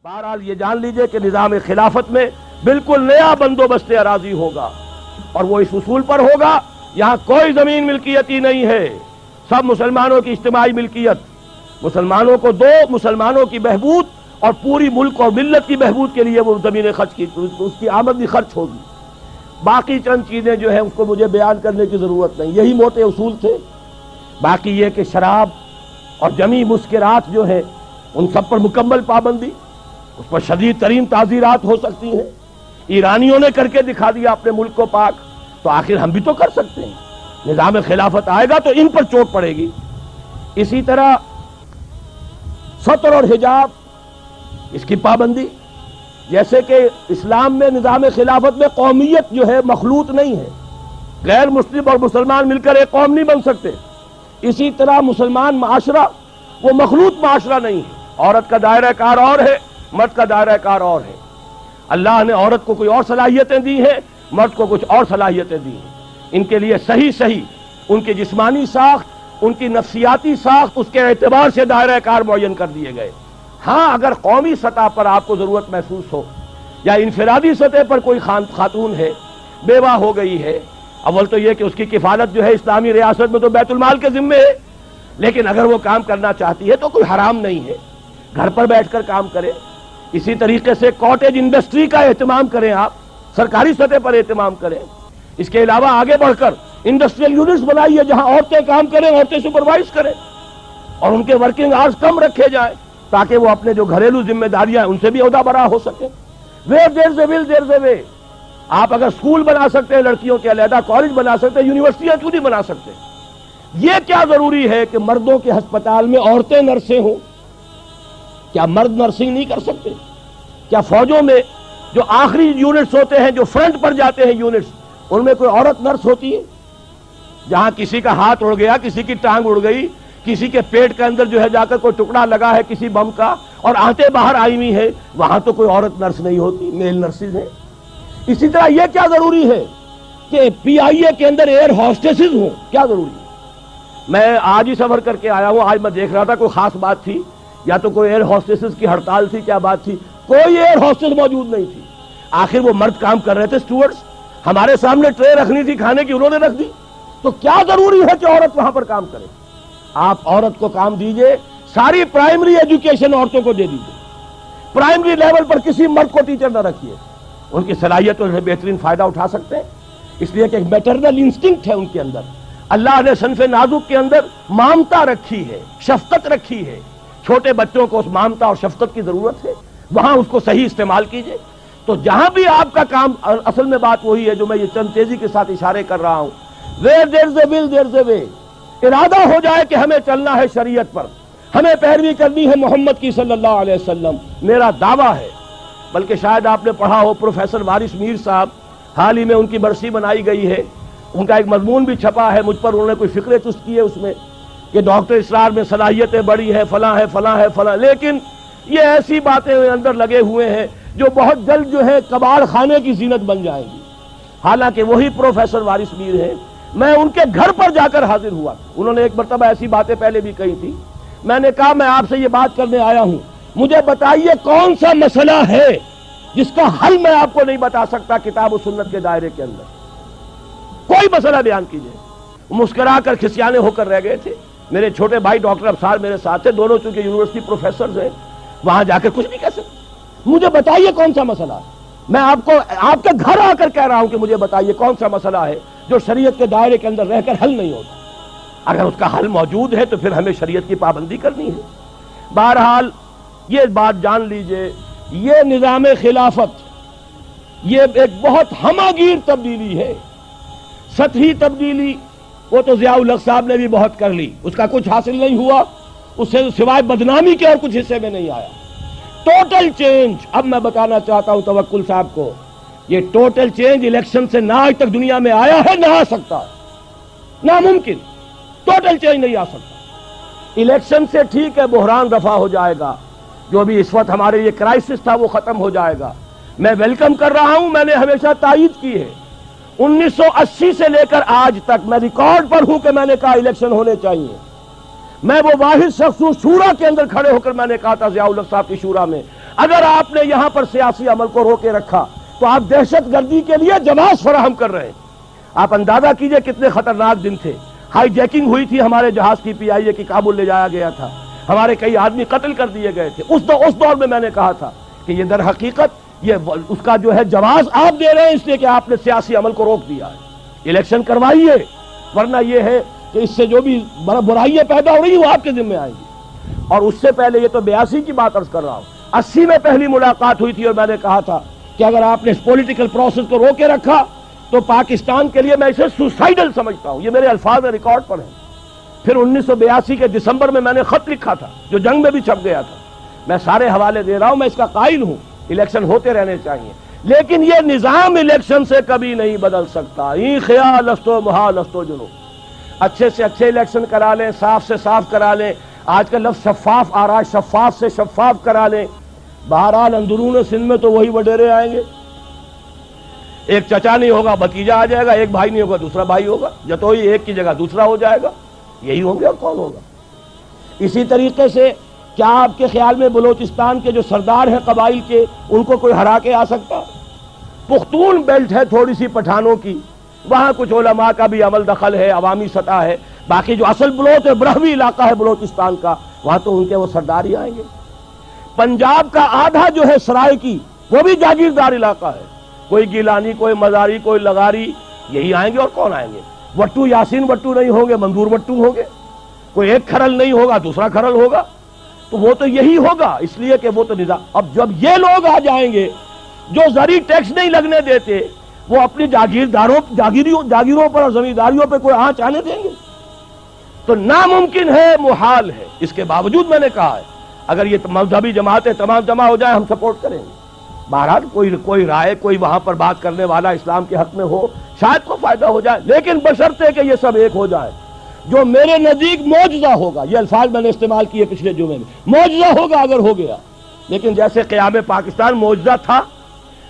بہرحال یہ جان لیجئے کہ نظام خلافت میں بالکل نیا بندوبست اراضی ہوگا اور وہ اس اصول پر ہوگا یہاں کوئی زمین ملکیتی نہیں ہے، سب مسلمانوں کی اجتماعی ملکیت، مسلمانوں کو دو، مسلمانوں کی بہبود اور پوری ملک اور ملت کی بہبود کے لیے وہ زمینیں خرچ کی، اس کی آمد بھی خرچ ہوگی۔ باقی چند چیزیں جو ہیں اس کو مجھے بیان کرنے کی ضرورت نہیں، یہی موٹے اصول تھے۔ باقی یہ کہ شراب اور جمی مسکرات جو ہیں ان سب پر مکمل پابندی، اس پر شدید ترین تعزیرات ہو سکتی ہیں۔ ایرانیوں نے کر کے دکھا دیا اپنے ملک کو پاک، تو آخر ہم بھی تو کر سکتے ہیں۔ نظام خلافت آئے گا تو ان پر چوٹ پڑے گی۔ اسی طرح ستر اور حجاب اس کی پابندی، جیسے کہ اسلام میں نظام خلافت میں قومیت جو ہے مخلوط نہیں ہے، غیر مسلم اور مسلمان مل کر ایک قوم نہیں بن سکتے، اسی طرح مسلمان معاشرہ وہ مخلوط معاشرہ نہیں ہے، عورت کا دائرہ کار اور ہے، مرد کا دائرہ کار اور ہے۔ اللہ نے عورت کو کوئی اور صلاحیتیں دی ہیں، مرد کو کچھ اور صلاحیتیں دی ہیں۔ ان کے لیے صحیح ان کی جسمانی ساخت، ان کی نفسیاتی ساخت، اس کے اعتبار سے دائرہ کار معین کر دیے گئے۔ ہاں اگر قومی سطح پر آپ کو ضرورت محسوس ہو یا انفرادی سطح پر کوئی خاتون ہے، بیوہ ہو گئی ہے، اول تو یہ کہ اس کی کفالت جو ہے اسلامی ریاست میں تو بیت المال کے ذمے ہے، لیکن اگر وہ کام کرنا چاہتی ہے تو کوئی حرام نہیں ہے، گھر پر بیٹھ کر کام کرے۔ اسی طریقے سے کاٹیج انڈسٹری کا اہتمام کریں، آپ سرکاری سطح پر اہتمام کریں۔ اس کے علاوہ آگے بڑھ کر انڈسٹریل یونٹس بنائیے جہاں عورتیں کام کریں، عورتیں سپروائز کریں، اور ان کے ورکنگ آورز کم رکھے جائیں تاکہ وہ اپنے جو گھریلو ذمہ داریاں ہیں ان سے بھی عہدہ برا ہو سکے۔ ویئر دیر از اے ول دیر از اے وے۔ آپ اگر اسکول بنا سکتے ہیں لڑکیوں کے علیحدہ، کالج بنا سکتے ہیں، یونیورسٹیاں کیوں نہیں بنا سکتے؟ یہ کیا ضروری ہے کہ مردوں کے ہسپتال میں عورتیں نرسیں ہوں؟ کیا مرد نرسنگ نہیں کر سکتے؟ کیا فوجوں میں جو آخری یونٹس ہوتے ہیں، جو فرنٹ پر جاتے ہیں یونٹس، ان میں کوئی عورت نرس ہوتی ہے؟ جہاں کسی کا ہاتھ اڑ گیا، کسی کی ٹانگ اڑ گئی، کسی کے پیٹ کے اندر جو ہے جا کر کوئی ٹکڑا لگا ہے کسی بم کا اور آنتیں باہر آئی ہوئی ہیں، وہاں تو کوئی عورت نرس نہیں ہوتی، میل نرسز ہیں۔ اسی طرح یہ کیا ضروری ہے کہ پی آئی اے کے اندر ایئر ہاسٹسز ہوں؟ کیا ضروری ہے؟ میں آج ہی سفر کر کے آیا ہوں، آج میں دیکھ رہا تھا کوئی خاص بات تھی یا تو کوئی ایئر ہاسٹسز کی ہڑتال تھی، کیا بات تھی؟ کوئی ایئر ہاسٹس موجود نہیں تھی۔ آخر وہ مرد کام کر رہے تھے، اسٹوورڈز، ہمارے سامنے ٹرے رکھنی تھی کھانے کی، انہوں نے رکھ دی۔ تو کیا ضروری ہے کہ عورت وہاں پر کام کرے؟ آپ عورت کو کام دیجئے، ساری پرائمری ایجوکیشن عورتوں کو دے دیجئے، پرائمری لیول پر کسی مرد کو ٹیچر نہ رکھیے، ان کی صلاحیتوں سے بہترین فائدہ اٹھا سکتے ہیں، اس لیے کہ ایک میٹرنل انسٹنکٹ ہے ان کے اندر۔ اللہ نے صنف نازک کے اندر مامتا رکھی ہے، شفقت رکھی ہے، چھوٹے بچوں کو اس مامتا اور شفقت کی ضرورت ہے، وہاں اس کو صحیح استعمال کیجئے۔ تو جہاں بھی آپ کا کام، اصل میں بات وہی ہے جو میں یہ چند تیزی کے ساتھ اشارے کر رہا ہوں، where there's a will there's a way۔ ارادہ ہو جائے کہ ہمیں چلنا ہے شریعت پر، ہمیں پیروی کرنی ہے محمد کی صلی اللہ علیہ وسلم، میرا دعویٰ ہے۔ بلکہ شاید آپ نے پڑھا ہو پروفیسر وارث میر صاحب، حال ہی میں ان کی برسی منائی گئی ہے، ان کا ایک مضمون بھی چھپا ہے، مجھ پر انہوں نے کوئی فکرے چست کی ہے اس میں کہ ڈاکٹر اسرار میں صلاحیتیں بڑی ہیں، فلاں ہے فلاں ہے فلاں، لیکن یہ ایسی باتیں اندر لگے ہوئے ہیں جو بہت جلد جو ہے کباڑ خانے کی زینت بن جائیں گی۔ حالانکہ وہی پروفیسر وارث میر ہیں، میں ان کے گھر پر جا کر حاضر ہوا، انہوں نے ایک مرتبہ ایسی باتیں پہلے بھی کہی تھی، میں نے کہا میں آپ سے یہ بات کرنے آیا ہوں، مجھے بتائیے کون سا مسئلہ ہے جس کا حل میں آپ کو نہیں بتا سکتا کتاب و سنت کے دائرے کے اندر؟ کوئی مسئلہ بیان کیجئے۔ مسکرا کر کھسیانے ہو کر رہ گئے تھے۔ میرے چھوٹے بھائی ڈاکٹر افسار میرے ساتھ تھے، دونوں چونکہ یونیورسٹی پروفیسرز ہیں، وہاں جا کر کچھ نہیں کہہ سکتے۔ مجھے بتائیے کون سا مسئلہ ہے، میں آپ کو آپ کے گھر آ کر کہہ رہا ہوں کہ مجھے بتائیے کون سا مسئلہ ہے جو شریعت کے دائرے کے اندر رہ کر حل نہیں ہوتا۔ اگر اس کا حل موجود ہے تو پھر ہمیں شریعت کی پابندی کرنی ہے۔ بہرحال یہ بات جان لیجئے، یہ نظام خلافت یہ ایک بہت ہمہ گیر تبدیلی ہے، سطحی تبدیلی وہ تو ضیاء الحق صاحب نے بھی بہت کر لی، اس کا کچھ حاصل نہیں ہوا، اس سے سوائے بدنامی کے اور کچھ حصے میں نہیں آیا۔ ٹوٹل چینج، اب میں بتانا چاہتا ہوں توکل صاحب کو، یہ ٹوٹل چینج الیکشن سے نہ آج تک دنیا میں آیا ہے، نہ آ سکتا، ناممکن، ٹوٹل چینج نہیں آ سکتا۔ الیکشن سے ٹھیک ہے بحران رفع ہو جائے گا، جو بھی اس وقت ہمارے یہ کرائسس تھا وہ ختم ہو جائے گا، میں ویلکم کر رہا ہوں، میں نے ہمیشہ تائید کی ہے۔ 1980 سے لے کر آج تک میں ریکارڈ پر ہوں کہ میں نے کہا الیکشن ہونے چاہیے۔ میں وہ واحد شخص ہوں شورا کے اندر کھڑے ہو کر میں نے کہا تھا ضیاء الحق صاحب کی شورا میں، اگر آپ نے یہاں پر سیاسی عمل کو روکے رکھا تو آپ دہشت گردی کے لیے جواز فراہم کر رہے ہیں. آپ اندازہ کیجئے کتنے خطرناک دن تھے. ہائی جیکنگ ہوئی تھی ہمارے جہاز کی PIA کی, کابل لے جایا گیا تھا, ہمارے کئی آدمی قتل کر دیے گئے تھے. اس دور میں میں نے کہا تھا کہ یہ در حقیقت یہ اس کا جو ہے جواز آپ دے رہے ہیں اس لیے کہ آپ نے سیاسی عمل کو روک دیا ہے. الیکشن کروائیے, ورنہ یہ ہے کہ اس سے جو بھی برائیاں پیدا ہو رہی ہیں وہ آپ کے ذمہ آئیں گی. اور اس سے پہلے, یہ تو 82 کی بات عرض کر رہا ہوں, 80 میں پہلی ملاقات ہوئی تھی اور میں نے کہا تھا کہ اگر آپ نے اس پولیٹیکل پروسیس کو روکے رکھا تو پاکستان کے لیے میں اسے سوسائڈل سمجھتا ہوں. یہ میرے الفاظ ریکارڈ پر ہیں. پھر 1982 کے دسمبر میں نے خط لکھا تھا جو جنگ میں بھی چھپ گیا تھا. میں سارے حوالے دے رہا ہوں, میں اس کا قائل ہوں, الیکشن ہوتے رہنے چاہیے, لیکن یہ نظام الیکشن سے کبھی نہیں بدل سکتا. این خیال استو محال استو جنو. اچھے سے اچھے الیکشن کرا لیں, صاف سے صاف کرا لیں. آج کل لفظ شفاف آ رہا ہے, شفاف سے شفاف کرا لیں. بہرحال اندرون سندھ میں تو وہی وڈیرے آئیں گے. ایک چچا نہیں ہوگا بھتیجا آ جائے گا, ایک بھائی نہیں ہوگا دوسرا بھائی ہوگا, جتوئی ایک کی جگہ دوسرا ہو جائے گا. یہی ہوں گے اور کون ہوگا. اسی طریقے سے کیا آپ کے خیال میں بلوچستان کے جو سردار ہیں قبائل کے, ان کو کوئی ہرا کے آ سکتا؟ پختون بیلٹ ہے تھوڑی سی پٹھانوں کی, وہاں کچھ علماء کا بھی عمل دخل ہے, عوامی سطح ہے. باقی جو اصل بلوچ ہے, برہوی علاقہ ہے بلوچستان کا, وہاں تو ان کے وہ سردار ہی آئیں گے. پنجاب کا آدھا جو ہے سرائے کی, وہ بھی جاگیردار علاقہ ہے. کوئی گیلانی, کوئی مزاری, کوئی لغاری, یہی آئیں گے. اور کون آئیں گے؟ وٹو یاسین وٹو نہیں ہوں گے, منظور وٹو ہوں گے. کوئی ایک کھرل نہیں ہوگا, دوسرا کھرل ہوگا. تو وہ تو یہی ہوگا, اس لیے کہ وہ تو نظام. اب جب یہ لوگ آ جائیں گے جو زرعی ٹیکس نہیں لگنے دیتے, وہ اپنی جاگیروں پر اور زمینداریوں پہ کوئی آنچ آنے دیں گے؟ تو ناممکن ہے, محال ہے. اس کے باوجود میں نے کہا ہے اگر یہ مذہبی جماعتیں تمام جمع ہو جائیں ہم سپورٹ کریں گے. بہرحال کوئی رائے, کوئی وہاں پر بات کرنے والا اسلام کے حق میں ہو, شاید کو فائدہ ہو جائے, لیکن بشرطے کہ یہ سب ایک ہو جائے. جو میرے نزدیک معجزہ ہوگا, یہ الفاظ میں نے استعمال کیے پچھلے جمعے میں, معجزہ ہوگا اگر ہو گیا. لیکن جیسے قیام پاکستان معجزہ تھا,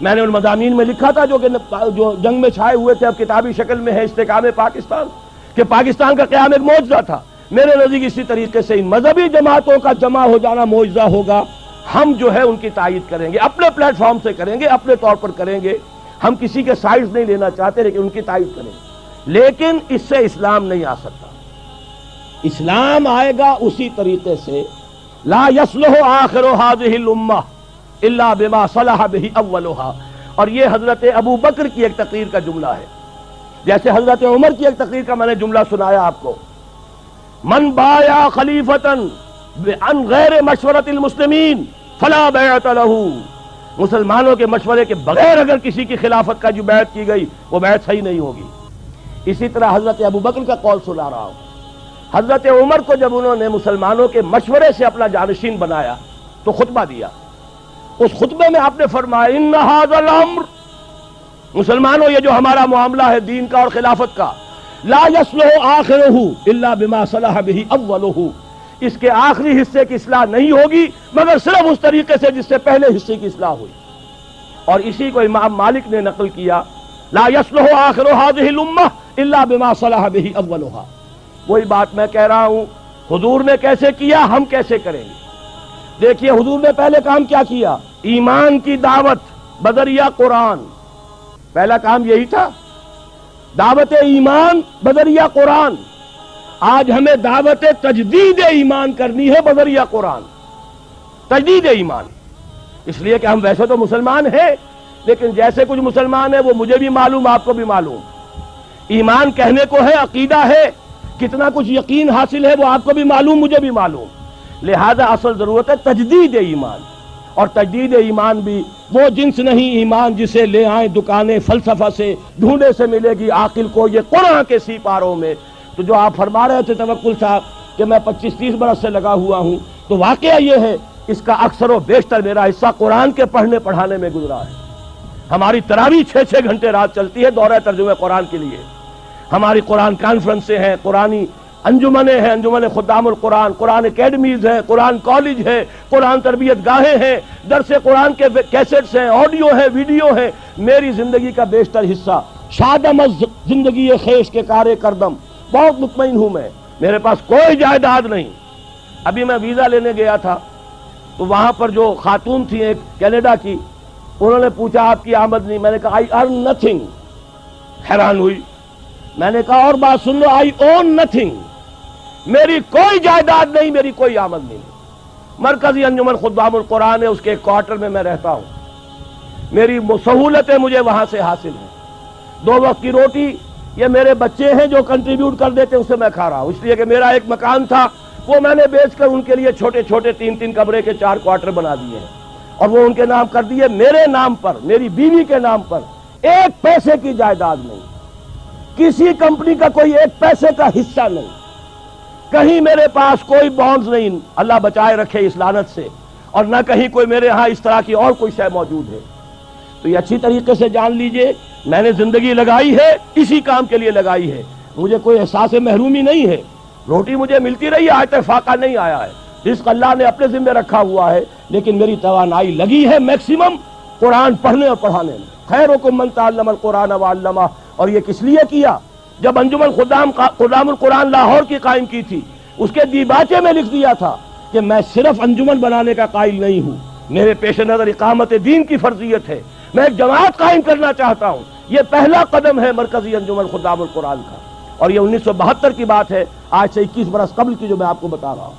میں نے ان مضامین میں لکھا تھا جو جنگ میں چھائے ہوئے تھے, اب کتابی شکل میں ہے استحکام پاکستان, کہ پاکستان کا قیام ایک معجزہ تھا. میرے نزدیک اسی طریقے سے ان مذہبی جماعتوں کا جمع ہو جانا معجزہ ہوگا. ہم جو ہے ان کی تائید کریں گے, اپنے پلیٹ فارم سے کریں گے, اپنے طور پر کریں گے. ہم کسی کے سائڈز نہیں لینا چاہتے, لیکن ان کی تائید کریں گے. لیکن اس سے اسلام نہیں آ سکتا. اسلام آئے گا اسی طریقے سے, لا یصلح آخر هذه الامہ الا بما صلح به اولها. اور یہ حضرت ابو بکر کی ایک تقریر کا جملہ ہے, جیسے حضرت عمر کی ایک تقریر کا میں نے جملہ سنایا آپ کو. من بایا خلیفتا عن غیر مشورت المسلمین فلا بیعت له. مسلمانوں کے مشورے کے بغیر اگر کسی کی خلافت کا جو بیعت کی گئی وہ بیعت صحیح نہیں ہوگی. اسی طرح حضرت ابو بکر کا قول سنا رہا ہوں. حضرت عمر کو جب انہوں نے مسلمانوں کے مشورے سے اپنا جانشین بنایا تو خطبہ دیا. اس خطبے میں آپ نے فرمایا ان ھذا الامر, مسلمانوں یہ جو ہمارا معاملہ ہے دین کا اور خلافت کا, لا یصلح آخرہ الا بما صلح به اولہ. اس کے آخری حصے کی اصلاح نہیں ہوگی مگر صرف اس طریقے سے جس سے پہلے حصے کی اصلاح ہوئی. اور اسی کو امام مالک نے نقل کیا, لا یصلح آخر هذه الامہ الا بما صلح به اولها. وہی بات میں کہہ رہا ہوں, حضور نے کیسے کیا ہم کیسے کریں گے. دیکھیے حضور نے پہلے کام کیا کیا, ایمان کی دعوت بذریعہ قرآن. پہلا کام یہی تھا, دعوت ایمان بذریعہ قرآن. آج ہمیں دعوت تجدید ایمان کرنی ہے بذریعہ قرآن. تجدید ایمان, اس لیے کہ ہم ویسے تو مسلمان ہیں, لیکن جیسے کچھ مسلمان ہیں وہ مجھے بھی معلوم, آپ کو بھی معلوم. ایمان کہنے کو ہے, عقیدہ ہے, کتنا کچھ یقین حاصل ہے وہ آپ کو بھی معلوم, مجھے بھی معلوم. لہذا اصل ضرورت ہے تجدید ایمان. اور تجدید ایمان بھی وہ جنس نہیں ایمان جسے لے آئیں دکانیں فلسفہ سے, ڈھونڈے سے ملے گی عاقل کو یہ قرآن کے سی پاروں میں. تو جو آپ فرما رہے تھے توکل صاحب کہ میں 25-30 برس سے لگا ہوا ہوں, تو واقعہ یہ ہے اس کا اکثر و بیشتر میرا حصہ قرآن کے پڑھنے پڑھانے میں گزرا ہے. ہماری تراویح 6-6 گھنٹے رات چلتی ہے دورہ ترجمہ قرآن کے لیے. ہماری قرآن کانفرنسیں ہیں, قرآنی انجمنیں ہیں, انجمن خدام القرآن, قرآن اکیڈمیز ہیں, قرآن کالج ہے, قرآن تربیت گاہیں ہیں, درس قرآن کے کیسٹس ہیں, آڈیو ہیں, ویڈیو ہیں. میری زندگی کا بیشتر حصہ شادم از زندگی خیش کے کارے کردم. بہت مطمئن ہوں میں, میرے پاس کوئی جائیداد نہیں. ابھی میں ویزا لینے گیا تھا تو وہاں پر جو خاتون تھی ایک کینیڈا کی، انہوں نے پوچھا آپ کی آمدنی؟ میں نے کہا آئی ارن نتھنگ. حیران ہوئی. میں نے کہا اور بات سن لو، آئی اون نتھنگ، میری کوئی جائیداد نہیں، میری کوئی آمدنی نہیں. مرکزی انجمن خدام القرآن ہے، اس کے ایک کوارٹر میں رہتا ہوں. میری سہولتیں مجھے وہاں سے حاصل ہیں. 2 وقت کی روٹی یہ میرے بچے ہیں جو کنٹریبیوٹ کر دیتے، اسے میں کھا رہا ہوں. اس لیے کہ میرا ایک مکان تھا، وہ میں نے بیچ کر ان کے لیے چھوٹے چھوٹے 3 کمرے کے 4 کوارٹر بنا دیے ہیں، اور وہ ان کے نام کر دیے. میرے نام پر، میری بیوی کے نام پر 1 پیسے کی جائیداد نہیں، کسی کمپنی کا کوئی 1 پیسے کا حصہ نہیں، کہیں میرے پاس کوئی بانڈز نہیں، اللہ بچائے رکھے اس لعنت سے، اور نہ کہیں کوئی میرے ہاں اس طرح کی اور کوئی شے موجود ہے. تو یہ اچھی طریقے سے جان لیجئے، میں نے زندگی لگائی ہے اسی کام کے لیے لگائی ہے. مجھے کوئی احساس محرومی نہیں ہے، روٹی مجھے ملتی رہی ہے، آج تک فاقہ نہیں آیا ہے. رزق اللہ نے اپنے ذمہ رکھا ہوا ہے، لیکن میری توانائی لگی ہے میکسیمم قرآن پڑھنے اور پڑھانے میں. خیرکم من تعلم القرآن وعلمہ. اور یہ کس لیے کیا؟ جب انجمن خدام القرآن لاہور کی قائم کی تھی، اس کے دیباچے میں لکھ دیا تھا کہ میں صرف انجمن بنانے کا قائل نہیں ہوں، میرے پیش نظر اقامت دین کی فرضیت ہے، میں ایک جماعت قائم کرنا چاہتا ہوں. یہ پہلا قدم ہے مرکزی انجمن خدام القرآن کا، اور یہ 1972 کی بات ہے، آج سے 21 برس قبل کی جو میں آپ کو بتا رہا ہوں.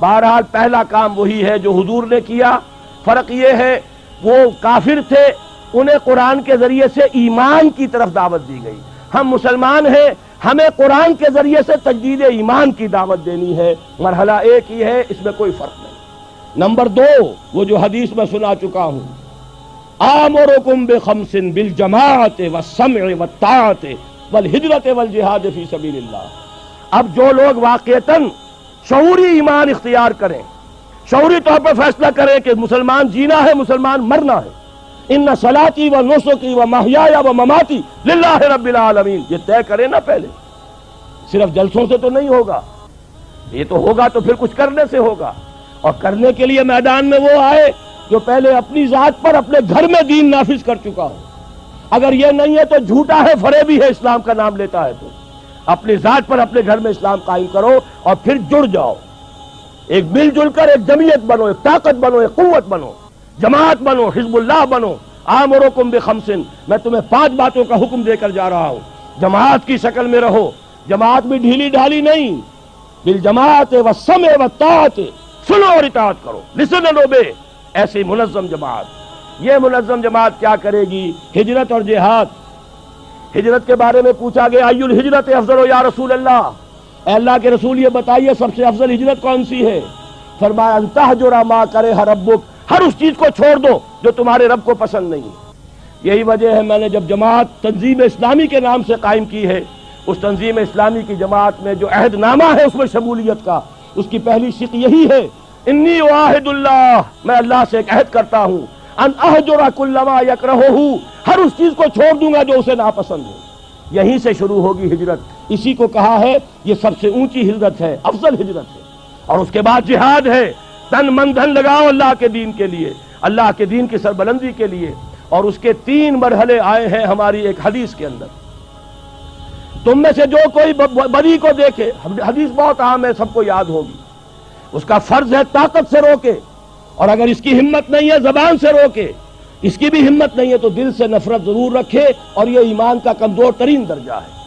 بہرحال پہلا کام وہی ہے جو حضور نے کیا. فرق یہ ہے وہ کافر تھے، انہیں قرآن کے ذریعے سے ایمان کی طرف دعوت دی گئی. ہم مسلمان ہیں، ہمیں قرآن کے ذریعے سے تجدید ایمان کی دعوت دینی ہے. مرحلہ ایک ہی ہے، اس میں کوئی فرق نہیں. نمبر 2، وہ جو حدیث میں سنا چکا ہوں، آمرکم بخمس بالجماعت والسمع والطاعت والہجرت والجہاد فی سبیل اللہ. اب جو لوگ واقعتاً شعوری ایمان اختیار کریں، شعوری طور پر فیصلہ کریں کہ مسلمان جینا ہے، مسلمان مرنا ہے، ان صلاتی و نسکی و محیای و مماتی للہ رب العالمین، یہ طے کریں نا پہلے. صرف جلسوں سے تو نہیں ہوگا، یہ تو ہوگا تو پھر کچھ کرنے سے ہوگا. اور کرنے کے لیے میدان میں وہ آئے جو پہلے اپنی ذات پر اپنے گھر میں دین نافذ کر چکا ہو. اگر یہ نہیں ہے تو جھوٹا ہے، فریبی ہے، اسلام کا نام لیتا ہے. تو اپنی ذات پر اپنے گھر میں اسلام قائم کرو اور پھر جڑ جاؤ، ایک مل جل کر ایک جمعیت بنو، ایک طاقت بنو، ایک قوت بنو، جماعت بنو، حزب اللہ بنو. آمرکم بخمسن، میں تمہیں 5 باتوں کا حکم دے کر جا رہا ہوں. جماعت کی شکل میں رہو، جماعت بھی ڈھیلی ڈھالی نہیں، بالجماعت والسمع والطاعت، سنو اور اطاعت کرو، لسن اینڈ اوبے. ایسی منظم جماعت. یہ منظم جماعت کیا کرے گی؟ ہجرت اور جہاد. ہجرت کے بارے میں پوچھا گیا، ای الہجرت افضل یا رسول اللہ، اے اللہ کے رسول یہ بتائیے سب سے افضل ہجرت کون سی ہے؟ فرمایا ان تہجر ما کرہ ربک، ہر اس چیز کو چھوڑ دو جو تمہارے رب کو پسند نہیں. یہی وجہ ہے میں نے جب جماعت تنظیم اسلامی کے نام سے قائم کی ہے، اس تنظیم اسلامی کی جماعت میں جو عہد نامہ ہے اس میں شمولیت کا، اس کی پہلی شق یہی ہے، انی اعاہد اللہ، میں اللہ سے ایک عہد کرتا ہوں، ان اہجر کل ما یکرہہ، ہر اس چیز کو چھوڑ دوں گا جو اسے ناپسند ہو. یہیں سے شروع ہوگی ہجرت. اسی کو کہا ہے یہ سب سے اونچی ہجرت ہے، افضل ہجرت ہے. اور اس کے بعد جہاد ہے، تن من دھن لگاؤ اللہ کے دین کے لیے، اللہ کے دین کی سربلندی کے لیے. اور اس کے 3 مرحلے آئے ہیں ہماری ایک حدیث کے اندر. تم میں سے جو کوئی بدی کو دیکھے، حدیث بہت عام ہے، سب کو یاد ہوگی، اس کا فرض ہے طاقت سے روکے، اور اگر اس کی ہمت نہیں ہے زبان سے روکے، اس کی بھی ہمت نہیں ہے تو دل سے نفرت ضرور رکھے، اور یہ ایمان کا کمزور ترین درجہ ہے.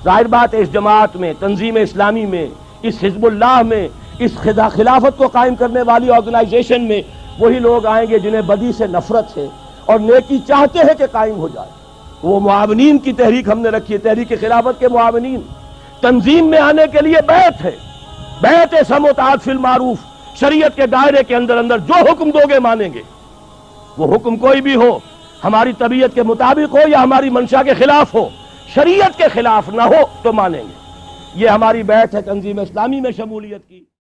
ظاہر بات ہے اس جماعت میں، تنظیم اسلامی میں، اس حزب اللہ میں، اس خلافت کو قائم کرنے والی آرگنائزیشن میں وہی لوگ آئیں گے جنہیں بدی سے نفرت ہے اور نیکی چاہتے ہیں کہ قائم ہو جائے. وہ معاونین کی تحریک ہم نے رکھی ہے، تحریک خلافت کے معاونین. تنظیم میں آنے کے لیے بیعت ہے، بیعت سمع و طاعت فی المعروف، شریعت کے دائرے کے اندر جو حکم دو گے مانیں گے. وہ حکم کوئی بھی ہو، ہماری طبیعت کے مطابق ہو یا ہماری منشا کے خلاف ہو، شریعت کے خلاف نہ ہو تو مانیں گے. یہ ہماری بیعت ہے تنظیم اسلامی میں شمولیت کی.